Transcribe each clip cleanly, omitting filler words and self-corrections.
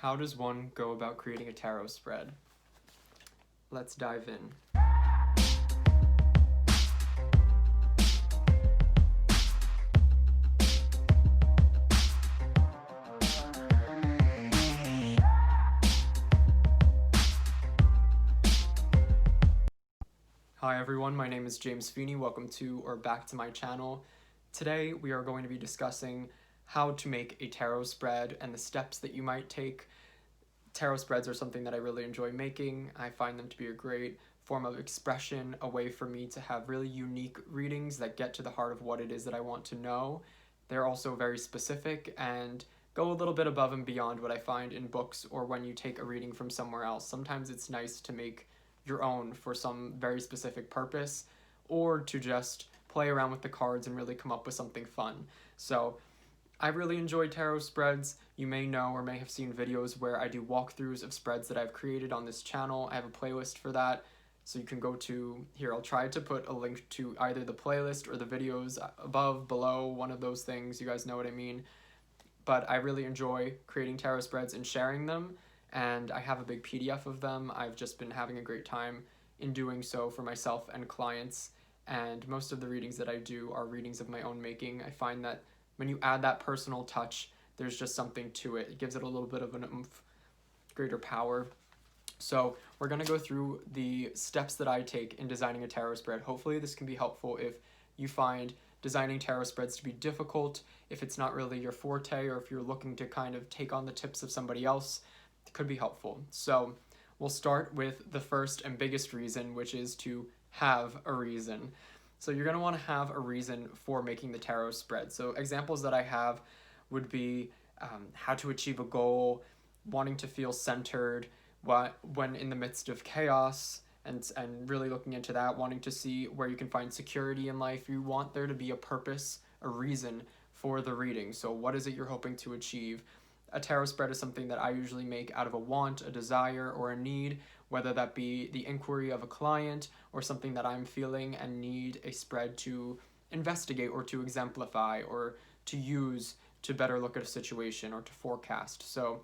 How does one go about creating a tarot spread? Let's dive in. Hi everyone, my name is James Feeney. Welcome to or back to my channel. Today we are going to be discussing how to make a tarot spread and the steps that you might take. Tarot spreads are something that I really enjoy making. I find them to be a great form of expression, a way for me to have really unique readings that get to the heart of what it is that I want to know. They're also very specific and go a little bit above and beyond what I find in books or when you take a reading from somewhere else. Sometimes it's nice to make your own for some very specific purpose, or to just play around with the cards and really come up with something fun. So I really enjoy tarot spreads. You may know or may have seen videos where I do walkthroughs of spreads that I've created on this channel. I have a playlist for that, so you can go to here. I'll try to put a link to either the playlist or the videos above, below, one of those things. You guys know what I mean. But I really enjoy creating tarot spreads and sharing them, and I have a big PDF of them. I've just been having a great time in doing so for myself and clients, and most of the readings that I do are readings of my own making. I find that when you add that personal touch, there's just something to it. It gives it a little bit of an oomph, greater power. So we're going to go through the steps that I take in designing a tarot spread. Hopefully this can be helpful if you find designing tarot spreads to be difficult, if it's not really your forte, or if you're looking to kind of take on the tips of somebody else. It could be helpful. So we'll start with the first and biggest reason, which is to have a reason. So you're going to want to have a reason for making the tarot spread. So examples that I have would be how to achieve a goal, wanting to feel centered when in the midst of chaos, and really looking into that, wanting to see where you can find security in life. You want there to be a purpose, a reason for the reading. So what is it you're hoping to achieve? A tarot spread is something that I usually make out of a want, a desire, or a need, whether that be the inquiry of a client or something that I'm feeling and need a spread to investigate or to exemplify or to use to better look at a situation or to forecast. So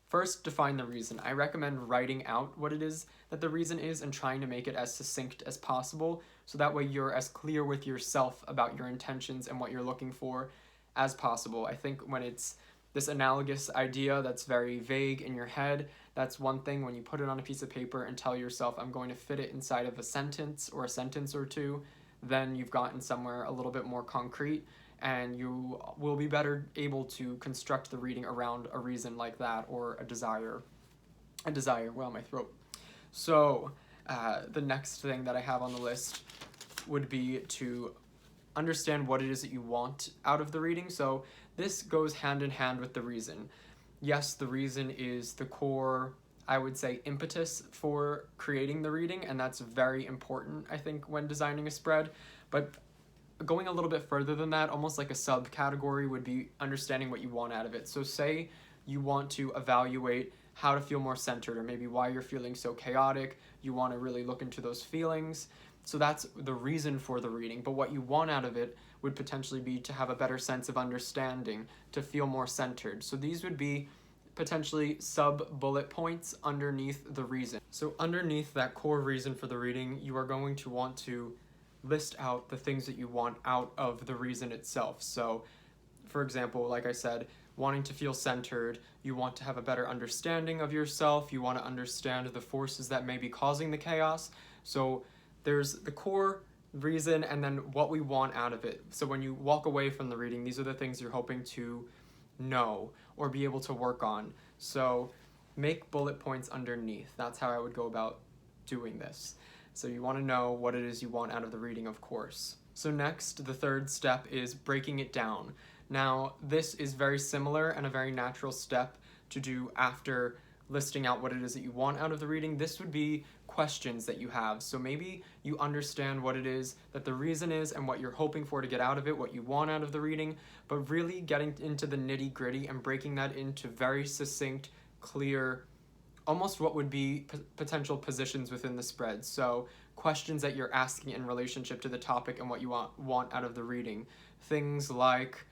first, define the reason. I recommend writing out what it is that the reason is and trying to make it as succinct as possible, so that way you're as clear with yourself about your intentions and what you're looking for as possible. I think when it's this analogous idea that's very vague in your head, that's one thing. When you put it on a piece of paper and tell yourself, I'm going to fit it inside of a sentence or a sentence or two, then you've gotten somewhere a little bit more concrete, and you will be better able to construct the reading around a reason like that, or a desire. Wow, my throat. So the next thing that I have on the list would be to understand what it is that you want out of the reading. So this goes hand in hand with the reason. Yes, the reason is the core, I would say, impetus for creating the reading, and that's very important, I think, when designing a spread. But going a little bit further than that, almost like a subcategory, would be understanding what you want out of it. So say you want to evaluate how to feel more centered, or maybe why you're feeling so chaotic. You want to really look into those feelings. So that's the reason for the reading. But what you want out of it would potentially be to have a better sense of understanding, to feel more centered. So these would be potentially sub-bullet points underneath the reason. So underneath that core reason for the reading, you are going to want to list out the things that you want out of the reason itself. So, for example, like I said, wanting to feel centered, you want to have a better understanding of yourself, you want to understand the forces that may be causing the chaos. So there's the core reason and then what we want out of it. So when you walk away from the reading, these are the things you're hoping to know or be able to work on. So make bullet points underneath. That's how I would go about doing this. So you want to know what it is you want out of the reading, of course. So next, the third step is breaking it down. Now, this is very similar and a very natural step to do after listing out what it is that you want out of the reading. This would be questions that you have. So maybe you understand what it is that the reason is and what you're hoping for to get out of it, what you want out of the reading, but really getting into the nitty-gritty and breaking that into very succinct, clear, almost what would be potential positions within the spread. So questions that you're asking in relationship to the topic and what you want out of the reading. Things like,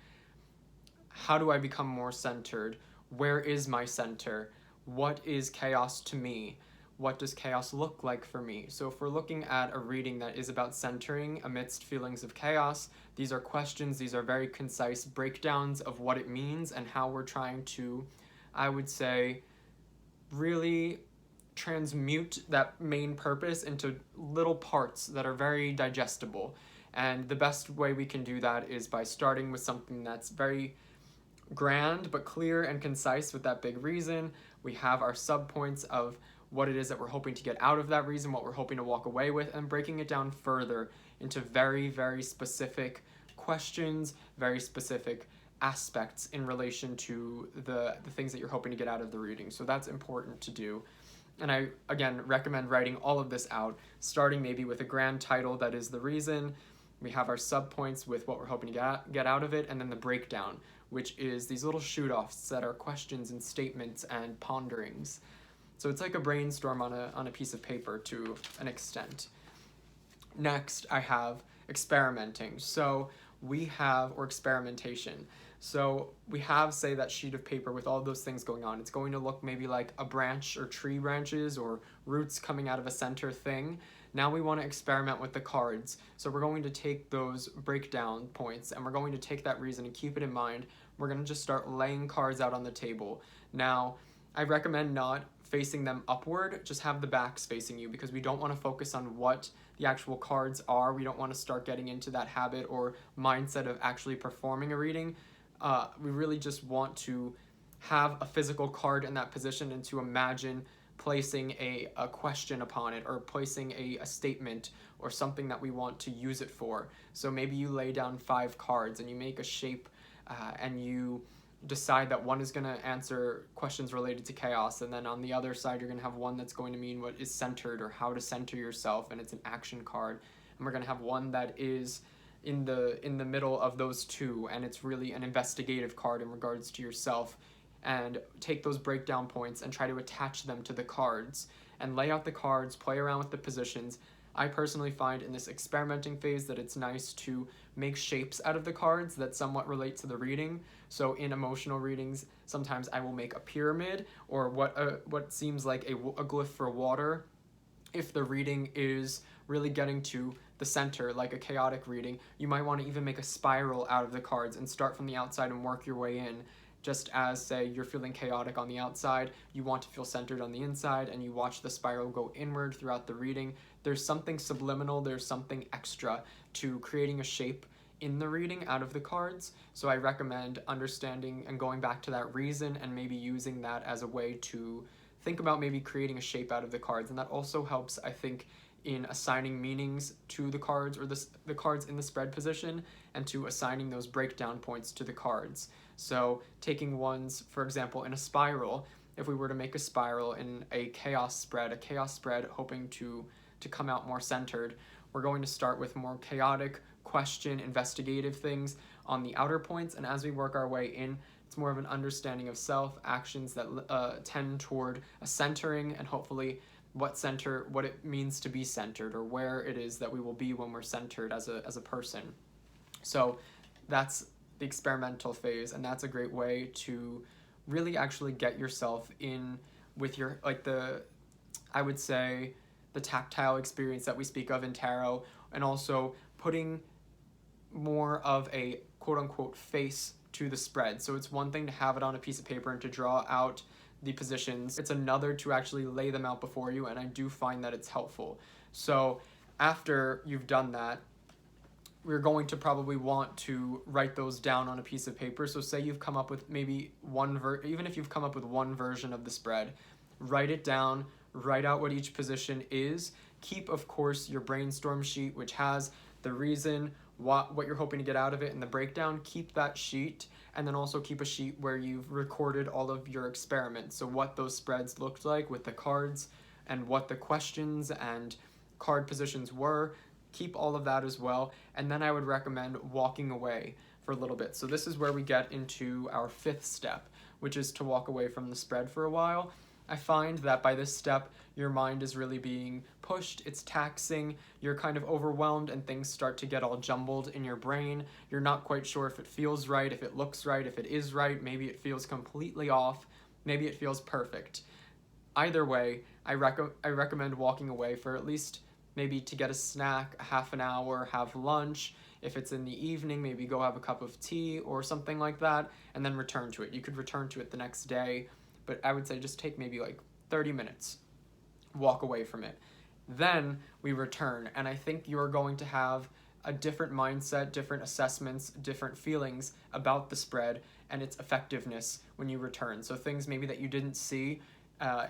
how do I become more centered? where is my center? What is chaos to me? What does chaos look like for me? So if we're looking at a reading that is about centering amidst feelings of chaos, these are questions, these are very concise breakdowns of what it means and how we're trying to, I would say, really transmute that main purpose into little parts that are very digestible. And the best way we can do that is by starting with something that's very grand but clear and concise with that big reason. We have our subpoints of what it is that we're hoping to get out of that reason, what we're hoping to walk away with, and breaking it down further into very, very specific questions, very specific aspects in relation to the things that you're hoping to get out of the reading. So that's important to do. And I, again, recommend writing all of this out, starting maybe with a grand title that is the reason. We have our subpoints with what we're hoping to get out of it, and then the breakdown, which is these little shoot-offs that are questions and statements and ponderings. So it's like a brainstorm on a piece of paper to an extent. Next, I have experimenting. So we have, or experimentation. So we have, say, that sheet of paper with all those things going on. It's going to look maybe like a branch or tree branches or roots coming out of a center thing. Now we want to experiment with the cards. So we're going to take those breakdown points and we're going to take that reason and keep it in mind. We're going to just start laying cards out on the table. Now, I recommend not facing them upward, just have the backs facing you, because we don't want to focus on what the actual cards are. We don't want to start getting into that habit or mindset of actually performing a reading. We really just want to have a physical card in that position and to imagine placing a question upon it, or placing a statement or something that we want to use it for. So maybe you lay down 5 cards and you make a shape and you decide that one is going to answer questions related to chaos, and then on the other side you're going to have one that's going to mean what is centered or how to center yourself, and it's an action card. And we're going to have one that is in the middle of those two, and it's really an investigative card in regards to yourself. And take those breakdown points and try to attach them to the cards and lay out the cards, play around with the positions. I personally find in this experimenting phase that it's nice to make shapes out of the cards that somewhat relate to the reading. So in emotional readings, sometimes I will make a pyramid or what seems like a glyph for water. If the reading is really getting to the center, like a chaotic reading, you might want to even make a spiral out of the cards and start from the outside and work your way in. Just as, say, you're feeling chaotic on the outside, you want to feel centered on the inside, and you watch the spiral go inward throughout the reading. There's something subliminal, there's something extra to creating a shape in the reading out of the cards. So I recommend understanding and going back to that reason and maybe using that as a way to think about maybe creating a shape out of the cards. And that also helps, I think, in assigning meanings to the cards, or the cards in the spread position, and to assigning those breakdown points to the cards. So taking ones, for example, in a spiral, if we were to make a spiral in a chaos spread hoping to come out more centered, we're going to start with more chaotic, question, investigative things on the outer points, and as we work our way in, it's more of an understanding of self, actions that tend toward a centering, and hopefully what it means to be centered, or where it is that we will be when we're centered as a person. So that's the experimental phase, and that's a great way to really actually get yourself in with your, like, I would say, the tactile experience that we speak of in tarot, and also putting more of a quote-unquote face to the spread. So it's one thing to have it on a piece of paper and to draw out the positions. It's another to actually lay them out before you, and I do find that it's helpful. So after you've done that, we're going to probably want to write those down on a piece of paper. So say you've come up with maybe even if you've come up with one version of the spread, write it down, write out what each position is. Keep, of course, your brainstorm sheet, which has the reason, what you're hoping to get out of it, and the breakdown. Keep that sheet, and then also keep a sheet where you've recorded all of your experiments. So what those spreads looked like with the cards, and what the questions and card positions were. Keep all of that as well, and then I would recommend walking away for a little bit. So this is where we get into our 5th step, which is to walk away from the spread for a while. I find that by this step, your mind is really being pushed, it's taxing, you're kind of overwhelmed, and things start to get all jumbled in your brain. You're not quite sure if it feels right, if it looks right, if it is right, maybe it feels completely off, maybe it feels perfect. Either way, I recommend walking away for at least maybe to get a snack, a half an hour, have lunch. If it's in the evening, maybe go have a cup of tea or something like that, and then return to it. You could return to it the next day, but I would say just take maybe like 30 minutes, walk away from it. Then we return, and I think you're going to have a different mindset, different assessments, different feelings about the spread and its effectiveness when you return. So things maybe that you didn't see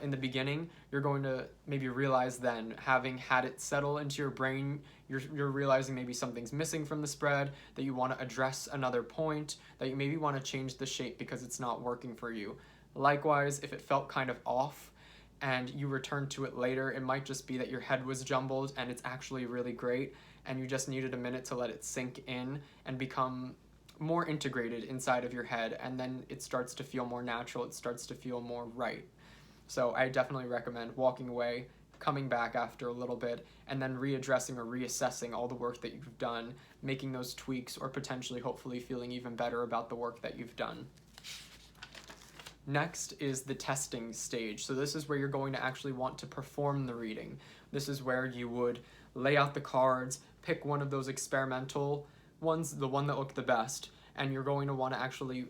in the beginning, you're going to maybe realize then, having had it settle into your brain, you're realizing maybe something's missing from the spread, that you want to address another point, that you maybe want to change the shape because it's not working for you. Likewise, if it felt kind of off and you return to it later, it might just be that your head was jumbled and it's actually really great and you just needed a minute to let it sink in and become more integrated inside of your head, and then it starts to feel more natural, it starts to feel more right. So I definitely recommend walking away, coming back after a little bit, and then readdressing or reassessing all the work that you've done, making those tweaks, or potentially hopefully feeling even better about the work that you've done. Next is the testing stage. So this is where you're going to actually want to perform the reading. This is where you would lay out the cards, pick one of those experimental ones, the one that looked the best, and you're going to want to actually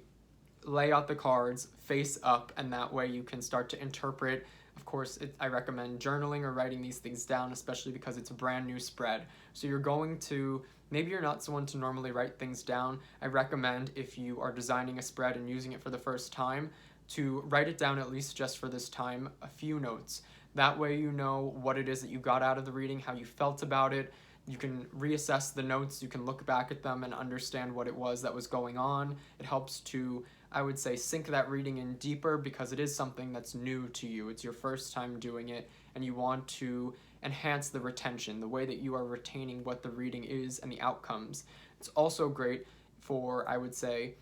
lay out the cards face up, and that way you can start to interpret. Of course, I recommend journaling or writing these things down, especially because it's a brand new spread. So you're going to, maybe you're not someone to normally write things down. I recommend, if you are designing a spread and using it for the first time, to write it down at least just for this time, a few notes. That way you know what it is that you got out of the reading, how you felt about it. You can reassess the notes, you can look back at them and understand what it was that was going on. It helps to, I would say, sink that reading in deeper because it is something that's new to you. It's your first time doing it, and you want to enhance the retention, the way that you are retaining what the reading is and the outcomes. It's also great for, I would say,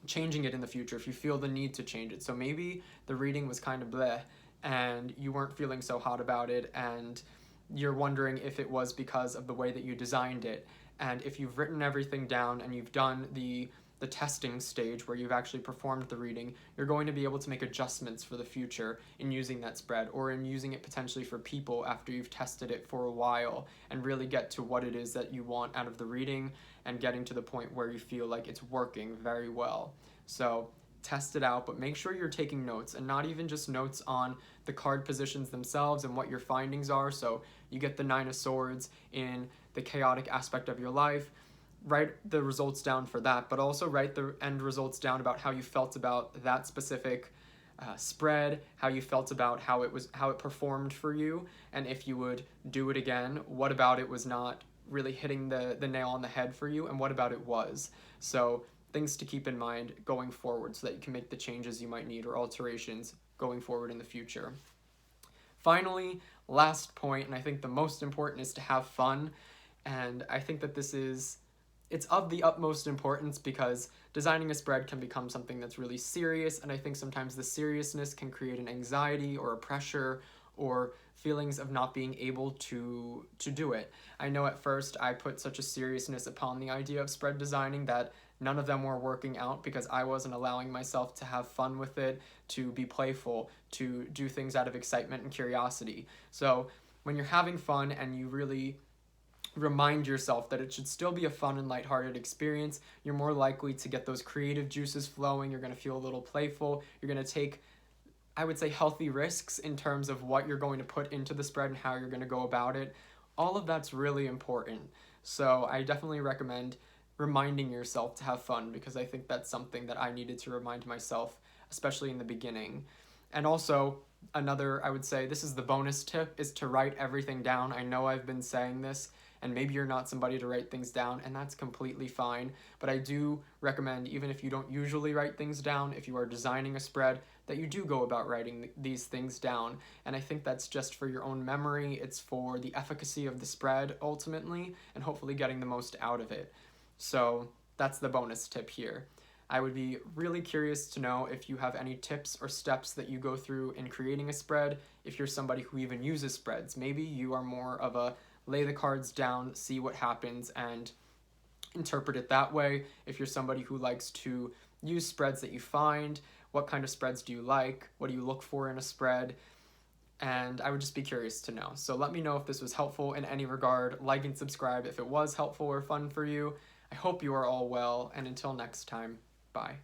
changing it in the future if you feel the need to change it. So maybe the reading was kind of bleh and you weren't feeling so hot about it, and you're wondering if it was because of the way that you designed it. And if you've written everything down and you've done the testing stage where you've actually performed the reading, you're going to be able to make adjustments for the future in using that spread, or in using it potentially for people after you've tested it for a while, and really get to what it is that you want out of the reading and getting to the point where you feel like it's working very well. So test it out, but make sure you're taking notes, and not even just notes on the card positions themselves and what your findings are. So you get the 9 of Swords in the chaotic aspect of your life, write the results down for that, but also write the end results down about how you felt about that specific spread, how you felt about how it performed for you, and if you would do it again, what about it was not really hitting the nail on the head for you, and what about it was. So things to keep in mind going forward so that you can make the changes you might need or alterations going forward in the future. Finally, last point, and I think the most important, is to have fun. And I think that it's of the utmost importance because designing a spread can become something that's really serious, and I think sometimes the seriousness can create an anxiety or a pressure or feelings of not being able to do it. I know at first I put such a seriousness upon the idea of spread designing that none of them were working out because I wasn't allowing myself to have fun with it, to be playful, to do things out of excitement and curiosity. So when you're having fun and you really remind yourself that it should still be a fun and lighthearted experience, you're more likely to get those creative juices flowing, you're going to feel a little playful, you're going to take, I would say, healthy risks in terms of what you're going to put into the spread and how you're going to go about it. All of that's really important. So I definitely recommend reminding yourself to have fun, because I think that's something that I needed to remind myself, especially in the beginning. And also, another, I would say, this is the bonus tip, is to write everything down. I know I've been saying this, and maybe you're not somebody to write things down, and that's completely fine. But I do recommend, even if you don't usually write things down, if you are designing a spread, that you do go about writing these things down. And I think that's just for your own memory. It's for the efficacy of the spread, ultimately, and hopefully getting the most out of it. So that's the bonus tip here. I would be really curious to know if you have any tips or steps that you go through in creating a spread, if you're somebody who even uses spreads. Maybe you are more of a lay the cards down, see what happens, and interpret it that way. If you're somebody who likes to use spreads that you find, what kind of spreads do you like? What do you look for in a spread? And I would just be curious to know. So let me know if this was helpful in any regard. Like and subscribe if it was helpful or fun for you. I hope you are all well, and until next time, bye.